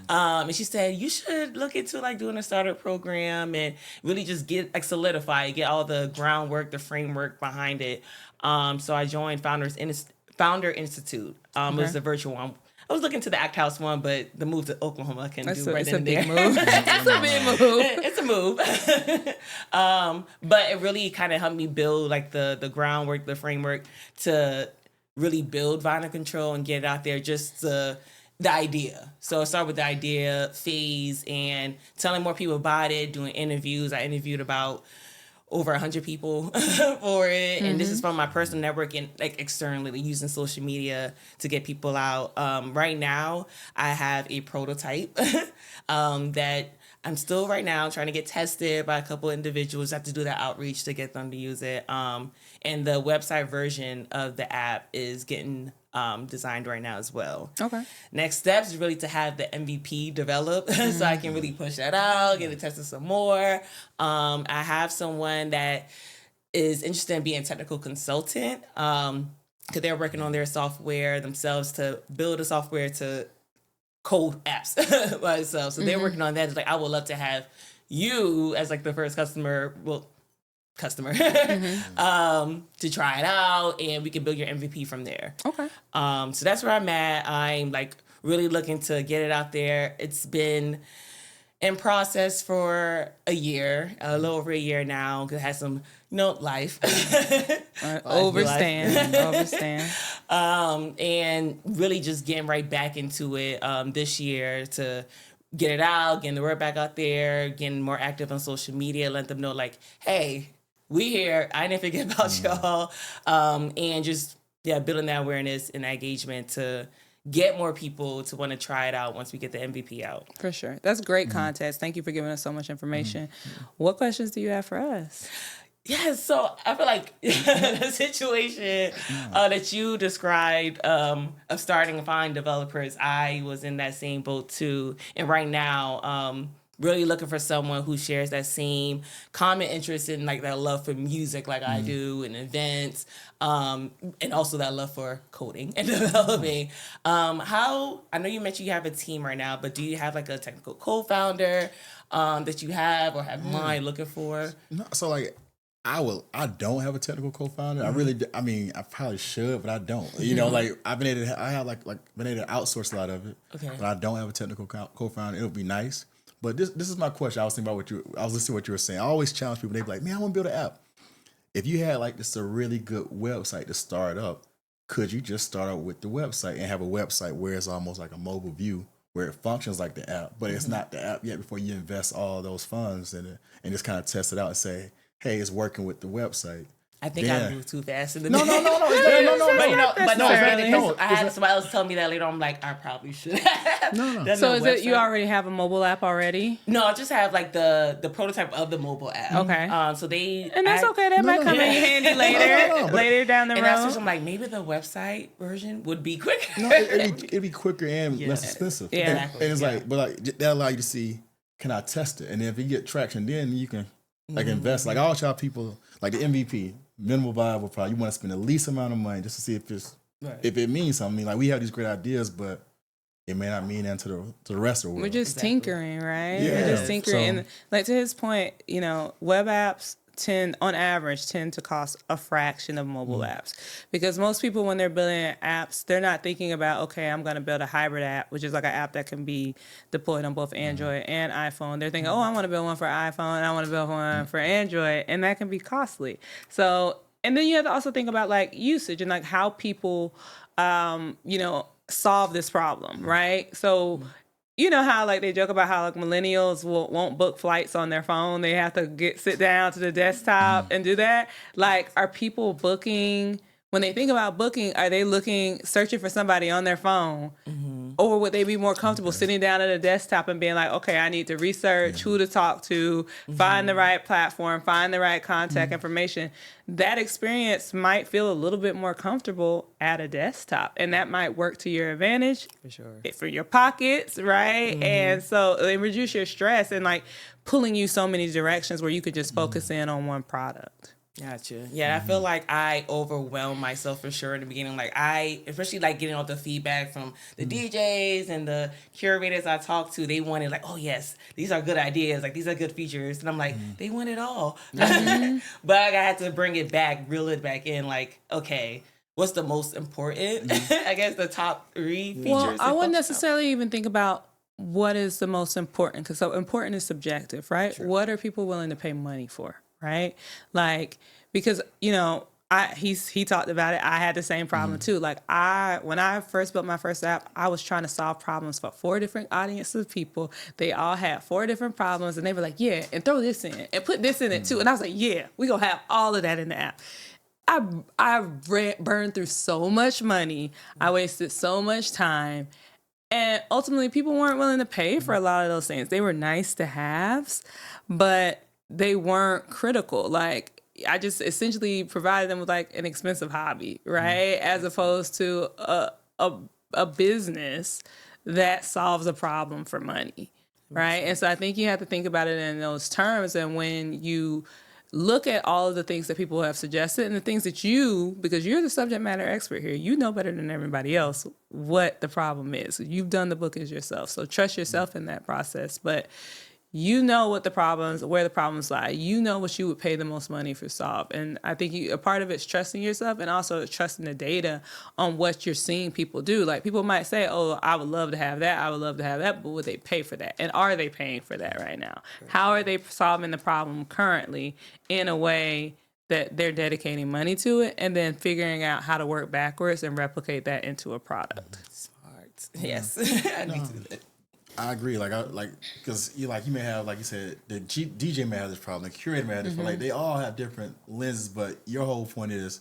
And she said, you should look into like doing a startup program and really just solidify it, get all the groundwork, the framework behind it. So I joined Founder Institute. It was the virtual one. I was looking to the Act House one, but the move to Oklahoma I couldn't do right then and there. It's a big move. It's a move. But it really kind of helped me build like the groundwork, the framework to really build Vinyl Control and get it out there, just the idea. So I started with the idea phase and telling more people about it, doing interviews. I interviewed about over 100 people for it. And this is from my personal network and like externally using social media to get people out. Right now, I have a prototype that I'm still right now trying to get tested by a couple of individuals. I have to do that outreach to get them to use it. And the website version of the app is getting designed right now as well. Okay. Next steps is really to have the MVP develop so I can really push that out, get it tested some more. I have someone that is interested in being a technical consultant because they're working on their software themselves to build a software to code apps by itself. So they're working on that. It's like, I would love to have you as like the first customer to try it out, and we can build your MVP from there. Okay. So that's where I'm at. I'm like really looking to get it out there. It's been in process for a little over a year now, because it has some, life. Overstand. And really just getting right back into it this year to get it out, getting the word back out there, getting more active on social media, let them know like, hey, we here. I didn't forget about y'all. And just, building that awareness and engagement to get more people to want to try it out once we get the MVP out. For sure. That's great context. Thank you for giving us so much information. What questions do you have for us? Yeah, so I feel like the situation that you described of starting to find developers, I was in that same boat too. And right now, really looking for someone who shares that same common interest in like that love for music like I do, and events, and also that love for coding and developing. How, I know you mentioned you have a team right now, but do you have like a technical co-founder that you have or have mind looking for? No, so like, I don't have a technical co-founder. I really do. I mean, I probably should, but I don't. Like I have been able to outsource a lot of it. Okay. But I don't have a technical co-founder. It would be nice. But this is my question. I was thinking about I was listening to what you were saying. I always challenge people. They be like, man, I want to build an app. If you had like just a really good website to start up, could you just start out with the website and have a website where it's almost like a mobile view, where it functions like the app, but it's not the app yet before you invest all those funds in it, and just kind of test it out and say, hey, it's working with the website. I think Yeah. I moved too fast in the No. But you know, but no, I had somebody else tell me that later. I'm like, I probably should have. No. So is it you already have a mobile app already? No, I just have like the prototype of the mobile app. Okay. So they And that's okay. That might come in handy later, later down the road. And that's I'm like, maybe the website version would be quicker. No, it'd be quicker and less expensive. Yeah. Exactly. And it's like, but like that allow you to see, can I test it? And if you get traction, then you can like invest. Like I always tell people, like the MVP, minimal viable product. You want to spend the least amount of money just to see if it means something. I mean, like we have these great ideas, but it may not mean that to the rest of the world. We're just tinkering, right? Yeah. We're just tinkering. And like to his point, you know, web apps on average tend to cost a fraction of mobile apps, because most people, when they're building apps, they're not thinking about, okay, I'm going to build a hybrid app, which is like an app that can be deployed on both Android and iPhone. They're thinking, oh, I want to build one for iPhone, I want to build one for Android, and that can be costly. So, and then you have to also think about like usage and like how people, you know, solve this problem, right? So you know how like they joke about how like millennials won't book flights on their phone. They have to sit down to the desktop and do that. Like, are people booking, when they think about booking, are they searching for somebody on their phone? Or would they be more comfortable sitting down at a desktop and being like, okay, I need to research who to talk to, find the right platform, find the right contact information. That experience might feel a little bit more comfortable at a desktop, and that might work to your advantage For sure. for your pockets, right? And so it reduce your stress and like pulling you so many directions where you could just focus in on one product. Gotcha. Yeah, I feel like I overwhelmed myself for sure in the beginning. Like especially like getting all the feedback from the DJs and the curators I talked to, they wanted like, oh yes, these are good ideas. Like these are good features. And I'm like, they want it all. But I had to bring it back, reel it back in like, okay, what's the most important? I guess the top 3 features. Well, I wouldn't necessarily even think about what is the most important, because so important is subjective, right? Sure. What are people willing to pay money for? Right? Like, because, you know, he talked about it. I had the same problem too. Like when I first built my first app, I was trying to solve problems for 4 different audiences of people. They all had 4 different problems, and they were like, yeah, and throw this in and put this in it too. And I was like, yeah, we gonna have all of that in the app. I burned through so much money. I wasted so much time. And ultimately, people weren't willing to pay for a lot of those things. They were nice to haves, but they weren't critical. Like, I just essentially provided them with like an expensive hobby, right? As opposed to a business that solves a problem for money, right? And so I think you have to think about it in those terms. And when you look at all of the things that people have suggested and the things that because you're the subject matter expert here, you know better than everybody else what the problem is. You've done the bookings yourself, so trust yourself in that process. But you know where the problems lie. You know what you would pay the most money for solve. And I think a part of it's trusting yourself, and also trusting the data on what you're seeing people do. Like, people might say, oh, I would love to have that. I would love to have that. But would they pay for that? And are they paying for that right now? How are they solving the problem currently in a way that they're dedicating money to it, and then figuring out how to work backwards and replicate that into a product? Smart. Yes. I need to do that. I agree. Because you may have, like you said, the DJ may have this problem, the curator may have this problem. Like, they all have different lenses, but your whole point is,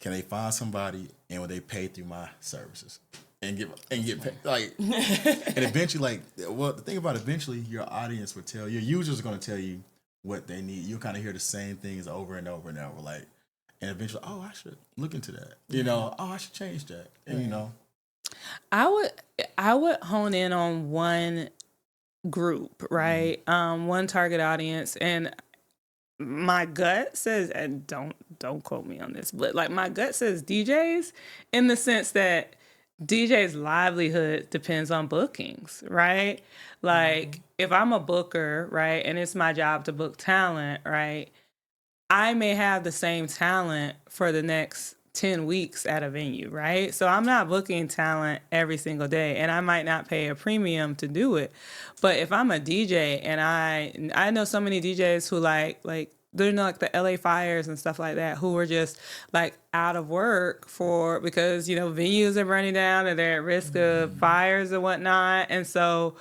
can they find somebody and will they pay through my services and get paid? Like, and eventually, the thing about eventually, your audience will tell your users are going to tell you what they need. You'll kind of hear the same things over and over and over. Like, and eventually, oh, I should look into that. You know, oh, I should change that. And you know. I would hone in on one group, right? One target audience, and my gut says, and don't quote me on this, but like my gut says DJs, in the sense that DJ's livelihood depends on bookings, right? Like, if I'm a booker, right, and it's my job to book talent, right, I may have the same talent for the next 10 weeks at a venue, right? So I'm not booking talent every single day, and I might not pay a premium to do it. But if I'm a DJ, and I know so many DJs who like they're like the LA Fires and stuff like that, who were just like, out of work because venues are burning down and they're at risk of fires and whatnot. And so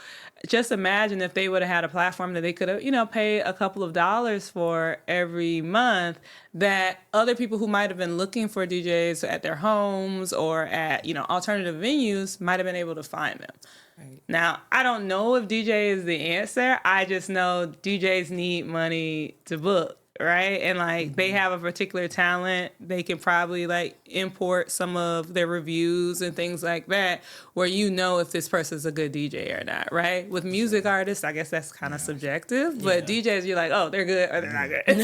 just imagine if they would have had a platform that they could have, pay a couple of dollars for every month, that other people who might have been looking for DJs at their homes or at, alternative venues might have been able to find them. Right. Now, I don't know if DJ is the answer. I just know DJs need money to book. Right. And they have a particular talent. They can probably import some of their reviews and things like that where if this person's a good DJ or not. Right. With music artists, I guess that's kind of subjective. But DJs, you're like, oh, they're good or they're not good.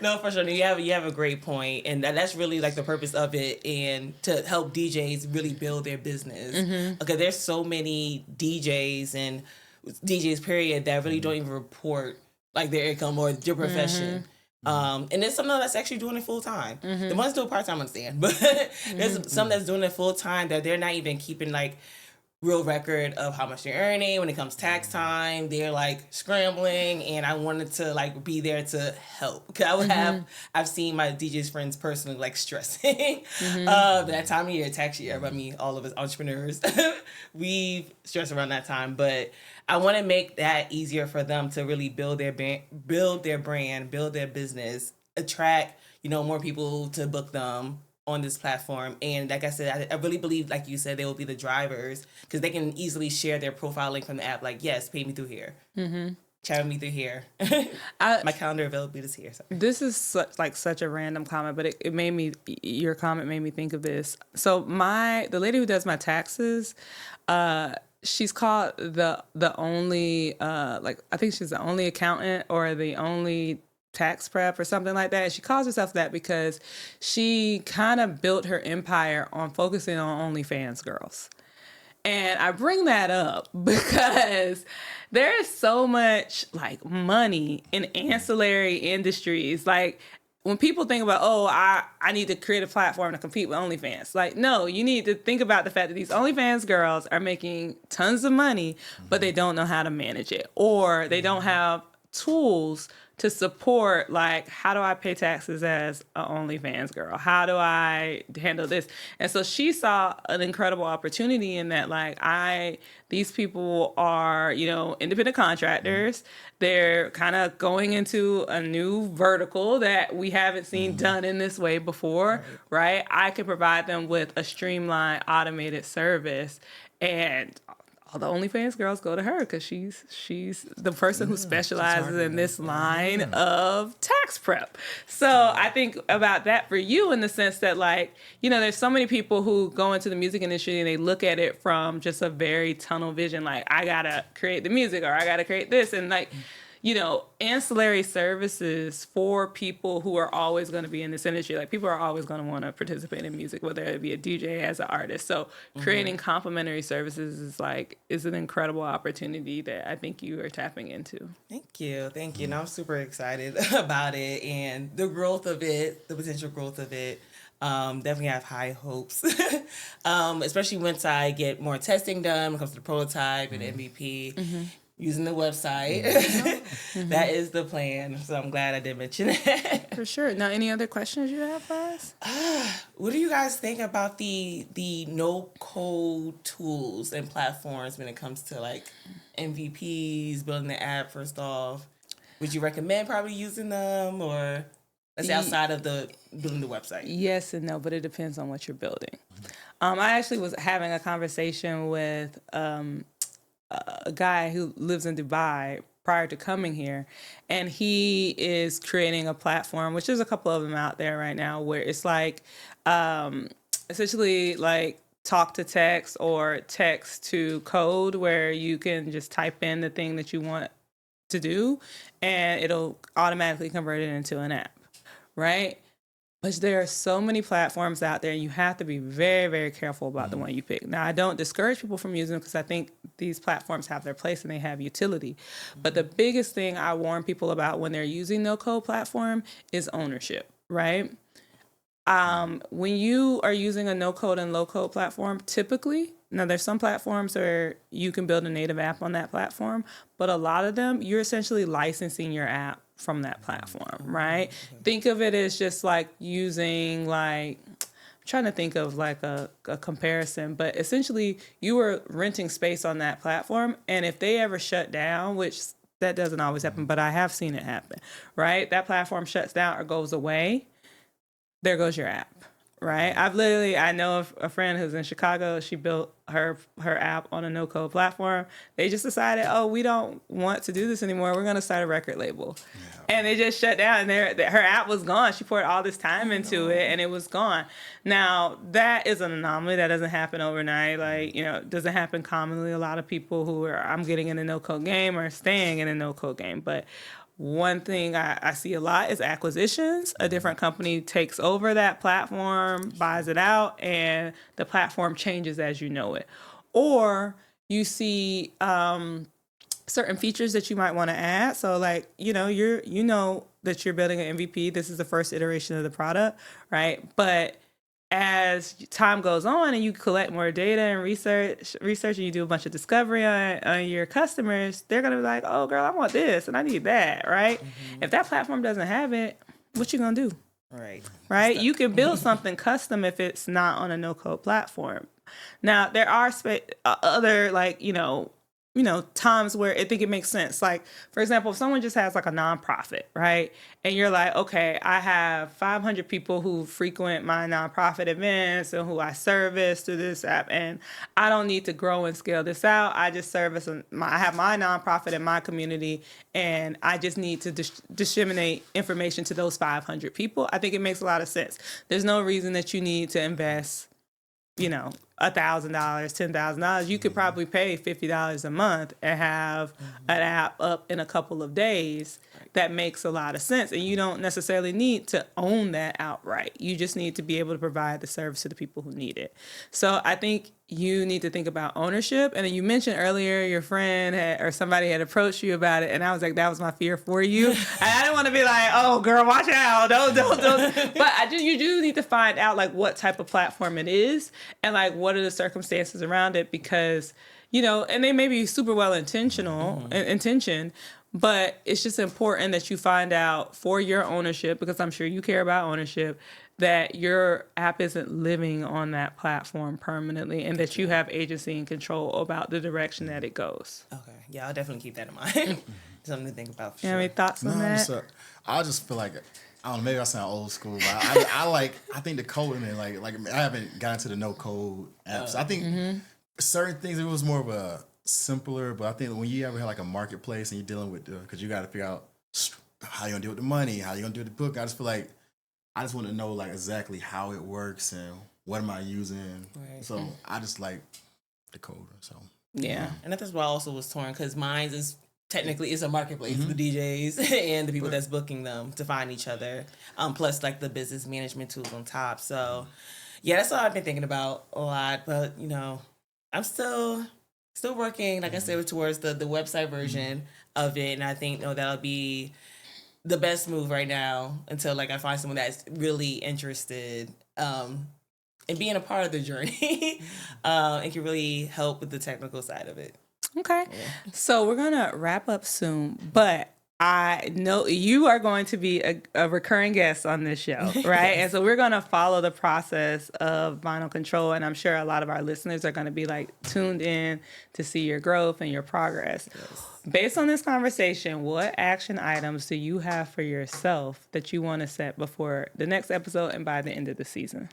No, for sure. You have a great point. And that's really the purpose of it, and to help DJs really build their business. Okay. There's so many DJs period that really don't even report their income or their profession. And there's some that's actually doing it full time. The ones do it part time, I understand, but there's some that's doing it full time that they're not even keeping real record of how much they're earning when it comes tax time. They're scrambling, and I wanted to be there to help, because I've seen my DJ's friends personally stressing that time of year, tax year. I mean, all of us entrepreneurs, we stress around that time, but I want to make that easier for them to really build their brand, build their business, attract more people to book them on this platform. And like I said, I really believe, like you said, they will be the drivers, because they can easily share their profile link from the app. Yes, pay me through here. Chat with me through here. My calendar availability is here. Sorry. This is such a random comment, but your comment made me think of this. So the lady who does my taxes, she's called the only I think she's the only accountant or the only tax prep or something like that. And she calls herself that because she kind of built her empire on focusing on OnlyFans girls. And I bring that up because there is so much money in ancillary industries. When people think about, I need to create a platform to compete with OnlyFans. No, you need to think about the fact that these OnlyFans girls are making tons of money, but they don't know how to manage it, or they don't have tools to support, how do I pay taxes as an OnlyFans girl? How do I handle this? And so she saw an incredible opportunity in that, these people are, independent contractors. They're kind of going into a new vertical that we haven't seen done in this way before, right? I can provide them with a streamlined, automated service, and all the OnlyFans girls go to her because she's the person who specializes in this line of tax prep. So I think about that for you in the sense that there's so many people who go into the music industry and they look at it from just a very tunnel vision, I gotta create the music or I gotta create this, and ancillary services for people who are always going to be in this industry. People are always going to want to participate in music, whether it be a DJ as an artist. So creating complementary services is an incredible opportunity that I think you are tapping into. Thank you. And I'm super excited about it and the growth of it, the potential growth of it. Definitely have high hopes, especially once I get more testing done when it comes to the prototype and MVP. Using the website. That is the plan. So I'm glad I did mention it. For sure. Now, any other questions you have for us? What do you guys think about the no-code tools and platforms when it comes to MVPs, building the app first off? Would you recommend probably using them, or let's say outside of building the website? Yes and no, but it depends on what you're building. I actually was having a conversation with a guy who lives in Dubai prior to coming here, and he is creating a platform, which there's a couple of them out there right now, where it's essentially talk to text or text to code, where you can just type in the thing that you want to do and it'll automatically convert it into an app, right? But there are so many platforms out there, and you have to be very, very careful about the one you pick. Now, I don't discourage people from using them because I think these platforms have their place and they have utility. But the biggest thing I warn people about when they're using no-code platform is ownership, right? When you are using a no-code and low-code platform, typically, now there's some platforms where you can build a native app on that platform, but a lot of them, you're essentially licensing your app from that platform, right? Think of it as just like using like, I'm trying to think of like a comparison, but essentially you were renting space on that platform, and if they ever shut down, which that doesn't always happen, but I have seen it happen, right? That platform shuts down or goes away, there goes your app. Right. I know a friend who's in Chicago. She built her app on a no-code platform. They just decided, oh, we don't want to do this anymore. We're going to start a record label. Yeah. And they just shut down. And her app was gone. She poured all this time into it, and it was gone. Now, that is an anomaly. That doesn't happen overnight. Like, it doesn't happen commonly. A lot of people who I'm getting in a no-code game are staying in a no-code game. But one thing I see a lot is acquisitions. A different company takes over that platform, buys it out, and the platform changes as you know it. Or you see certain features that you might want to add. So like, you know that you're building an MVP. This is the first iteration of the product, right? But as time goes on and you collect more data and research and you do a bunch of discovery on your customers, they're going to be like, oh, girl, I want this and I need that, right? Mm-hmm. If that platform doesn't have it, what you going to do? Right? You can build something custom if it's not on a no-code platform. Now, there are other, like, times where I think it makes sense. Like, for example, if someone just has like a nonprofit, right? And you're like, okay, I have 500 people who frequent my nonprofit events and who I service through this app, and I don't need to grow and scale this out. I just service I have my nonprofit in my community, and I just need to disseminate information to those 500 people. I think it makes a lot of sense. There's no reason that you need to invest $1,000, $10,000. You could probably pay $50 a month and have an app up in a couple of days. That makes a lot of sense. And you don't necessarily need to own that outright. You just need to be able to provide the service to the people who need it. So I think you need to think about ownership. And then you mentioned earlier your friend or somebody had approached you about it. And I was like, that was my fear for you. And I didn't want to be like, oh, girl, watch out. Don't. But you do need to find out like what type of platform it is and like what are the circumstances around it, because, and they may be super well intentioned, but it's just important that you find out for your ownership, because I'm sure you care about ownership, that your app isn't living on that platform permanently and that you have agency and control about the direction that it goes. Okay. Yeah, I'll definitely keep that in mind. Something to think about for sure. You have any thoughts on that? I just feel like, I don't know, maybe I sound old school, but I think the coding and like I haven't gotten to the no code apps. I think certain things, it was more of a simpler, but I think when you ever have like a marketplace and you're dealing with because you got to figure out how you're gonna deal with the money, how you're gonna do the book. I just feel like I just want to know like exactly how it works and what am I using. Right. So I just like the code. So yeah, and that's why I also was torn, because mine is technically is a marketplace, the DJs and the people that's booking them to find each other. Plus like the business management tools on top. So yeah, that's all I've been thinking about a lot. But I'm still working, like I said, towards the website version of it, and I think that'll be the best move right now until like I find someone that's really interested in being a part of the journey and can really help with the technical side of it. Okay, so we're gonna wrap up soon, but I know you are going to be a recurring guest on this show, right? And so we're going to follow the process of Vinyl Control, and I'm sure a lot of our listeners are going to be like tuned in to see your growth and your progress. Yes. Based on this conversation, what action items do you have for yourself that you want to set before the next episode and by the end of the season?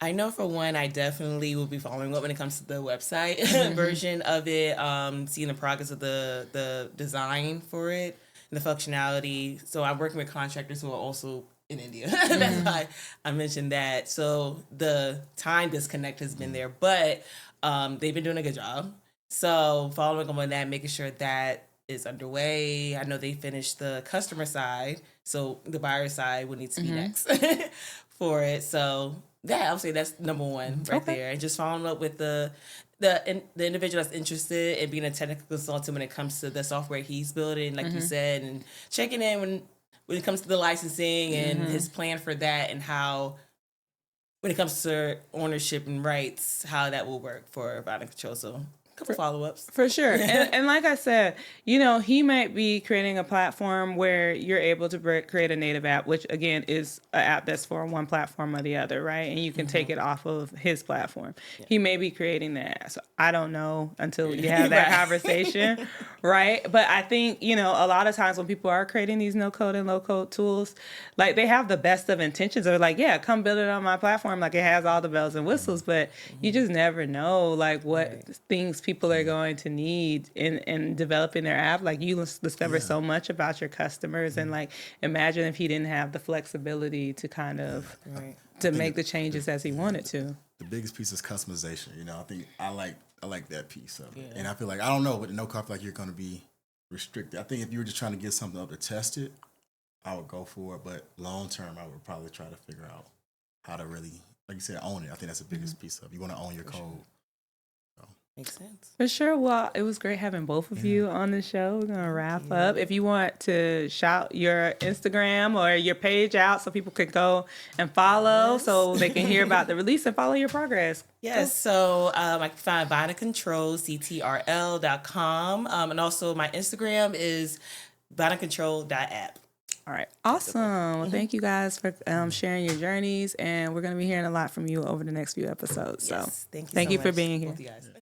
I know for one, I definitely will be following up when it comes to the website version of it, seeing the progress of the design for it. The functionality. So I'm working with contractors who are also in India. That's why I mentioned that. So the time disconnect has been there, but they've been doing a good job. So following up on that, making sure that is underway. I know they finished the customer side, so the buyer side would need to be next for it. So yeah, I would say that's number one right there. And just following up with the individual that's interested in being a technical consultant when it comes to the software he's building, like you said, and checking in when it comes to the licensing and his plan for that, and how, when it comes to ownership and rights, how that will work for Vinyl Control. So couple follow-ups. For sure. And like I said, you know, he might be creating a platform where you're able to create a native app, which again is an app that's for one platform or the other, right? And you can take it off of his platform. Yeah. He may be creating that. So I don't know until you have that conversation, right? But I think, you know, a lot of times when people are creating these no-code and low-code tools, like they have the best of intentions. They're like, yeah, come build it on my platform. Like it has all the bells and whistles, but you just never know like what things people are going to need in developing their app. Like you discover so much about your customers, and like imagine if he didn't have the flexibility to kind of to make the changes as he wanted to. The biggest piece is customization. You know, I think I like that piece of it, and I feel like I don't know, with the no code, like you're going to be restricted. I think if you were just trying to get something up to test it, I would go for it. But long term, I would probably try to figure out how to really, like you said, own it. I think that's the biggest piece of it. You want to own your code. Sure. Makes sense. For sure. Well, it was great having both of you on the show. We're going to wrap up. If you want to shout your Instagram or your page out so people can go and follow so they can hear about the release and follow your progress. Yes. So I can find VinaControl.com. And also my Instagram is VinaControl.app. All right. Awesome. Well, thank you guys for sharing your journeys. And we're going to be hearing a lot from you over the next few episodes. So thank you for being here.